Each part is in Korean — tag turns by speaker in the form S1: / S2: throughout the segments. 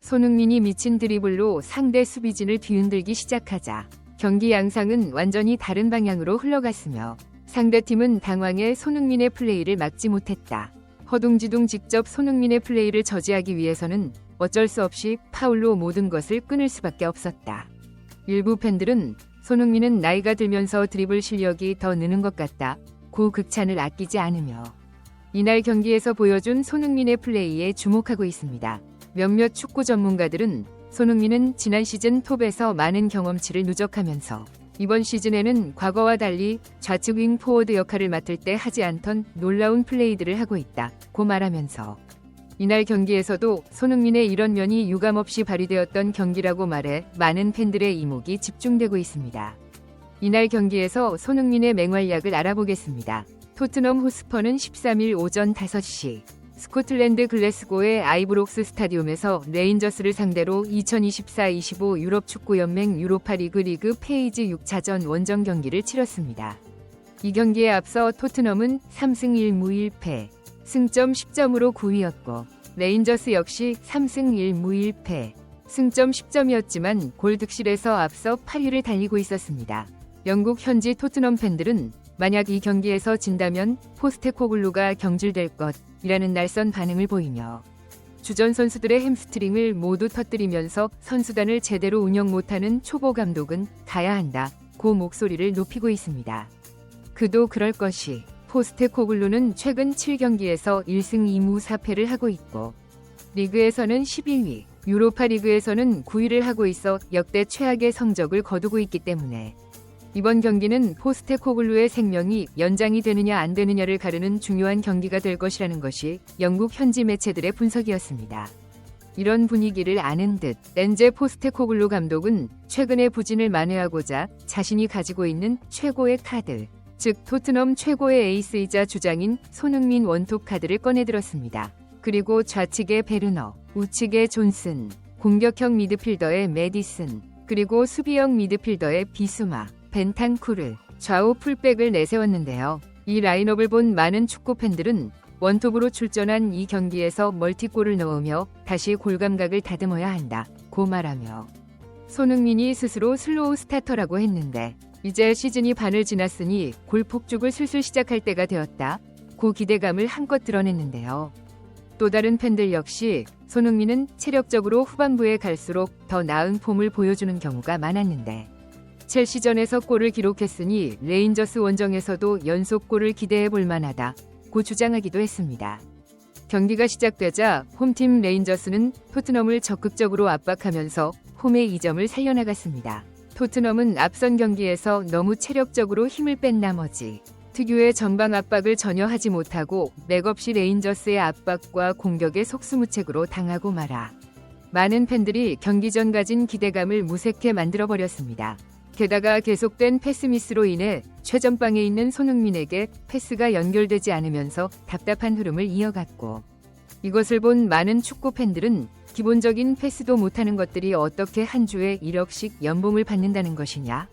S1: 손흥민이 미친 드리블로 상대 수비진을 뒤흔들기 시작하자 경기 양상은 완전히 다른 방향으로 흘러갔으며 상대팀은 당황해 손흥민의 플레이를 막지 못했다. 허둥지둥 직접 손흥민의 플레이를 저지하기 위해서는 어쩔 수 없이 파울로 모든 것을 끊을 수밖에 없었다. 일부 팬들은 손흥민은 나이가 들면서 드리블 실력이 더 느는 것 같다 고 극찬을 아끼지 않으며 이날 경기에서 보여준 손흥민의 플레이에 주목하고 있습니다. 몇몇 축구 전문가들은 손흥민은 지난 시즌 톱에서 많은 경험치를 누적하면서 이번 시즌에는 과거와 달리 좌측 윙 포워드 역할을 맡을 때 하지 않던 놀라운 플레이들을 하고 있다고 말하면서 이날 경기에서도 손흥민의 이런 면이 유감없이 발휘되었던 경기라고 말해 많은 팬들의 이목이 집중되고 있습니다. 이날 경기에서 손흥민의 맹활약을 알아보겠습니다. 토트넘 호스퍼는 13일 오전 5시 스코틀랜드 글래스고의 아이브록스 스타디움에서 레인저스를 상대로 2024-25 유럽 축구 연맹 유로파 리그 페이지 6차전 원정 경기를 치렀습니다. 이 경기에 앞서 토트넘은 3승 1무 1패, 승점 10점으로 9위였고 레인저스 역시 3승 1무 1패, 승점 10점이었지만 골 득실에서 앞서 8위를 달리고 있었습니다. 영국 현지 토트넘 팬들은 만약 이 경기에서 진다면 포스테코글루가 경질될 것이라는 날선 반응을 보이며 주전 선수들의 햄스트링을 모두 터뜨리면서 선수단을 제대로 운영 못하는 초보 감독은 가야 한다고 목소리를 높이고 있습니다. 그도 그럴 것이 포스테코글루는 최근 7경기에서 1승 2무 4패를 하고 있고 리그에서는 11위, 유로파 리그에서는 9위를 하고 있어 역대 최악의 성적을 거두고 있기 때문에 이번 경기는 포스테코글루의 생명이 연장이 되느냐 안 되느냐를 가르는 중요한 경기가 될 것이라는 것이 영국 현지 매체들의 분석이었습니다. 이런 분위기를 아는 듯 렌제 포스테코글루 감독은 최근의 부진을 만회하고자 자신이 가지고 있는 최고의 카드, 즉 토트넘 최고의 에이스이자 주장인 손흥민 원톱 카드를 꺼내들었습니다. 그리고 좌측의 베르너, 우측의 존슨, 공격형 미드필더의 메디슨, 그리고 수비형 미드필더의 비수마, 벤탄쿠르, 좌우 풀백을 내세웠는데요. 이 라인업을 본 많은 축구 팬들은 원톱으로 출전한 이 경기에서 멀티골을 넣으며 다시 골감각을 다듬어야 한다고 말하며 손흥민이 스스로 슬로우 스타터라고 했는데 이제 시즌이 반을 지났으니 골 폭죽을 슬슬 시작할 때가 되었다고 기대감을 한껏 드러냈는데요. 또 다른 팬들 역시 손흥민은 체력적으로 후반부에 갈수록 더 나은 폼을 보여주는 경우가 많았는데 첼시전에서 골을 기록했으니 레인저스 원정에서도 연속골을 기대해 볼 만하다고 주장하기도 했습니다. 경기가 시작되자 홈팀 레인저스는 토트넘을 적극적으로 압박하면서 홈의 2점을 살려나갔습니다. 토트넘은 앞선 경기에서 너무 체력적으로 힘을 뺀 나머지 특유의 전방 압박을 전혀 하지 못하고 맥없이 레인저스의 압박과 공격에 속수무책으로 당하고 말아 많은 팬들이 경기 전 가진 기대감을 무색해 만들어버렸습니다. 게다가 계속된 패스미스로 인해 최전방에 있는 손흥민에게 패스가 연결되지 않으면서 답답한 흐름을 이어갔고 이것을 본 많은 축구 팬들은 기본적인 패스도 못하는 것들이 어떻게 한 주에 1억씩 연봉을 받는다는 것이냐?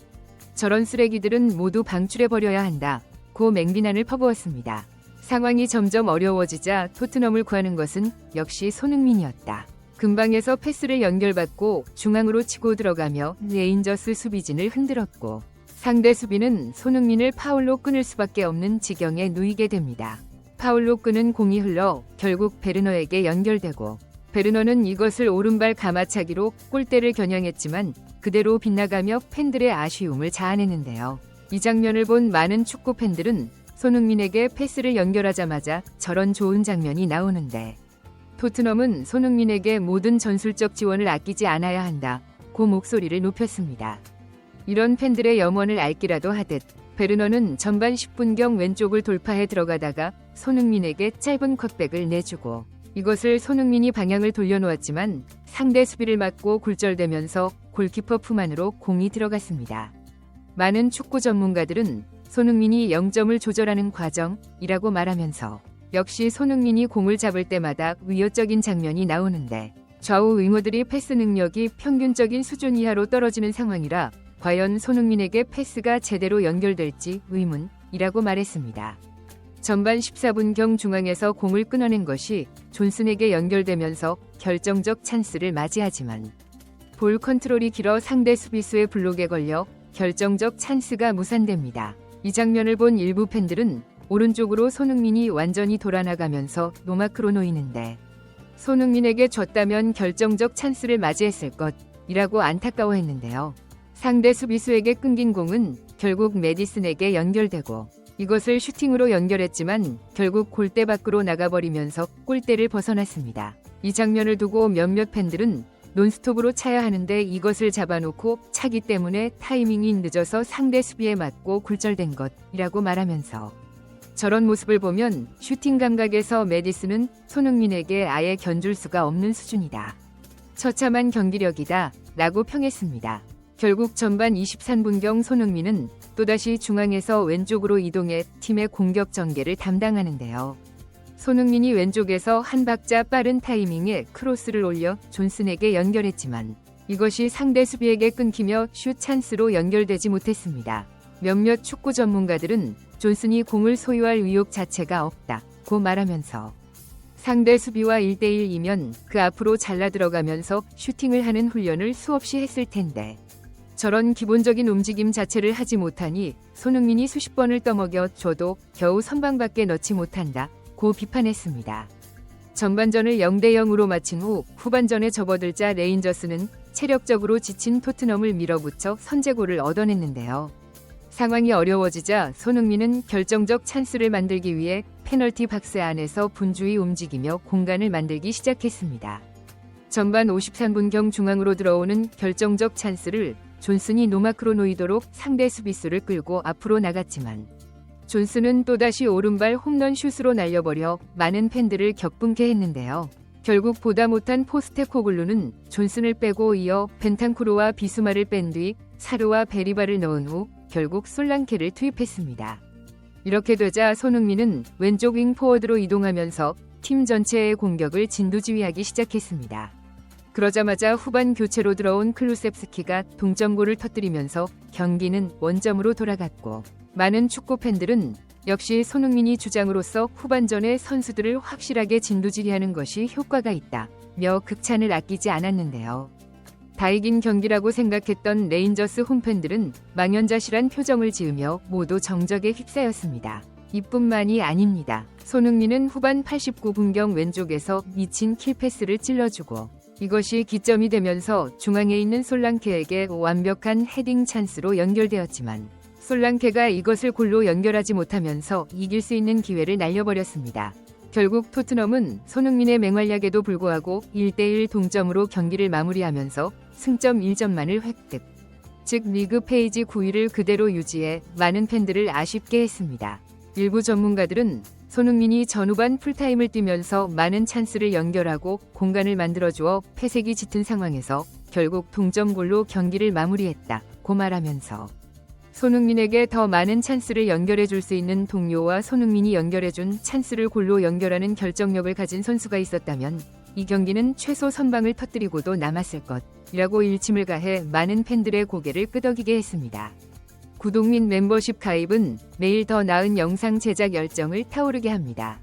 S1: 저런 쓰레기들은 모두 방출해버려야 한다고 맹비난을 퍼부었습니다. 상황이 점점 어려워지자 토트넘을 구하는 것은 역시 손흥민이었다. 근방에서 패스를 연결받고 중앙으로 치고 들어가며 레인저스 수비진을 흔들었고 상대 수비는 손흥민을 파울로 끊을 수밖에 없는 지경에 놓이게 됩니다. 파울로 끄는 공이 흘러 결국 베르너에게 연결되고 베르너는 이것을 오른발 가마차기로 골대를 겨냥했지만 그대로 빗나가며 팬들의 아쉬움을 자아내는데요. 이 장면을 본 많은 축구 팬들은 손흥민에게 패스를 연결하자마자 저런 좋은 장면이 나오는데 토트넘은 손흥민에게 모든 전술적 지원을 아끼지 않아야 한다고 목소리를 높였습니다. 이런 팬들의 염원을 앓기라도 하듯 베르너는 전반 10분경 왼쪽을 돌파해 들어가다가 손흥민에게 짧은 컷백을 내주고 이것을 손흥민이 방향을 돌려놓았지만 상대 수비를 맞고 굴절되면서 골키퍼 품 안으로 공이 들어갔습니다. 많은 축구 전문가들은 손흥민이 0점을 조절하는 과정이라고 말하면서 역시 손흥민이 공을 잡을 때마다 위협적인 장면이 나오는데 좌우 윙어들이 패스 능력이 평균적인 수준 이하로 떨어지는 상황이라 과연 손흥민에게 패스가 제대로 연결될지 의문이라고 말했습니다. 전반 14분경 중앙에서 공을 끊어낸 것이 존슨에게 연결되면서 결정적 찬스를 맞이하지만 볼 컨트롤이 길어 상대 수비수의 블록에 걸려 결정적 찬스가 무산됩니다. 이 장면을 본 일부 팬들은 오른쪽으로 손흥민이 완전히 돌아나가면서 노마크로 놓이는데 손흥민에게 줬다면 결정적 찬스를 맞이했을 것이라고 안타까워했는데요. 상대 수비수에게 끊긴 공은 결국 메디슨에게 연결되고 이것을 슈팅으로 연결했지만 결국 골대 밖으로 나가버리면서 골대를 벗어났습니다. 이 장면을 두고 몇몇 팬들은 논스톱으로 차야 하는데 이것을 잡아놓고 차기 때문에 타이밍이 늦어서 상대 수비에 맞고 굴절된 것이라고 말하면서 저런 모습을 보면 슈팅 감각에서 메디슨은 손흥민에게 아예 견줄 수가 없는 수준이다. 처참한 경기력이다 라고 평했습니다. 결국 전반 23분경 손흥민은 또다시 중앙에서 왼쪽으로 이동해 팀의 공격 전개를 담당하는데요. 손흥민이 왼쪽에서 한 박자 빠른 타이밍에 크로스를 올려 존슨에게 연결했지만 이것이 상대 수비에게 끊기며 슛 찬스로 연결되지 못했습니다. 몇몇 축구 전문가들은 존슨이 공을 소유할 의욕 자체가 없다고 말하면서 상대 수비와 1대1이면 그 앞으로 잘라 들어가면서 슈팅을 하는 훈련을 수없이 했을 텐데 저런 기본적인 움직임 자체를 하지 못하니 손흥민이 수십 번을 떠먹여 줘도 겨우 선방밖에 넣지 못한다 고 비판했습니다. 전반전을 0대0으로 마친 후 후반전에 접어들자 레인저스는 체력적으로 지친 토트넘을 밀어붙여 선제골을 얻어냈는데요. 상황이 어려워지자 손흥민은 결정적 찬스를 만들기 위해 페널티 박스 안에서 분주히 움직이며 공간을 만들기 시작했습니다. 전반 53분경 중앙으로 들어오는 결정적 찬스를 존슨이 노마크로 놓이도록 상대 수비수를 끌고 앞으로 나갔지만 존슨은 또다시 오른발 홈런 슛으로 날려버려 많은 팬들을 격분케 했는데요. 결국 보다 못한 포스테코글루는 존슨을 빼고 이어 벤탄쿠르와 비수마를 뺀 뒤 사르와 베리바를 넣은 후 결국 솔랑케를 투입했습니다. 이렇게 되자 손흥민은 왼쪽 윙 포워드로 이동하면서 팀 전체의 공격을 진두지휘하기 시작했습니다. 그러자마자 후반 교체로 들어온 클루셉스키가 동점골을 터뜨리면서 경기는 원점으로 돌아갔고 많은 축구 팬들은 역시 손흥민이 주장으로서 후반전에 선수들을 확실하게 진두지휘하는 것이 효과가 있다며 극찬을 아끼지 않았는데요. 다 이긴 경기라고 생각했던 레인저스 홈팬들은 망연자실한 표정을 지으며 모두 정적에 휩싸였습니다. 이뿐만이 아닙니다. 손흥민은 후반 89분경 왼쪽에서 미친 킬패스를 찔러주고 이것이 기점이 되면서 중앙에 있는 솔랑케에게 완벽한 헤딩 찬스로 연결되었지만 솔랑케가 이것을 골로 연결하지 못하면서 이길 수 있는 기회를 날려버렸습니다. 결국 토트넘은 손흥민의 맹활약에도 불구하고 1대1 동점으로 경기를 마무리하면서 승점 1점만을 획득. 즉 리그 페이지 9위를 그대로 유지해 많은 팬들을 아쉽게 했습니다. 일부 전문가들은 손흥민이 전후반 풀타임을 뛰면서 많은 찬스를 연결하고 공간을 만들어주어 패색이 짙은 상황에서 결국 동점골로 경기를 마무리했다고 말하면서 손흥민에게 더 많은 찬스를 연결해 줄 수 있는 동료와 손흥민이 연결해준 찬스를 골로 연결하는 결정력을 가진 선수가 있었다면 이 경기는 최소 선방을 터뜨리고도 남았을 것이라고 일침을 가해 많은 팬들의 고개를 끄덕이게 했습니다. 구독 및 멤버십 가입은 매일 더 나은 영상 제작 열정을 타오르게 합니다.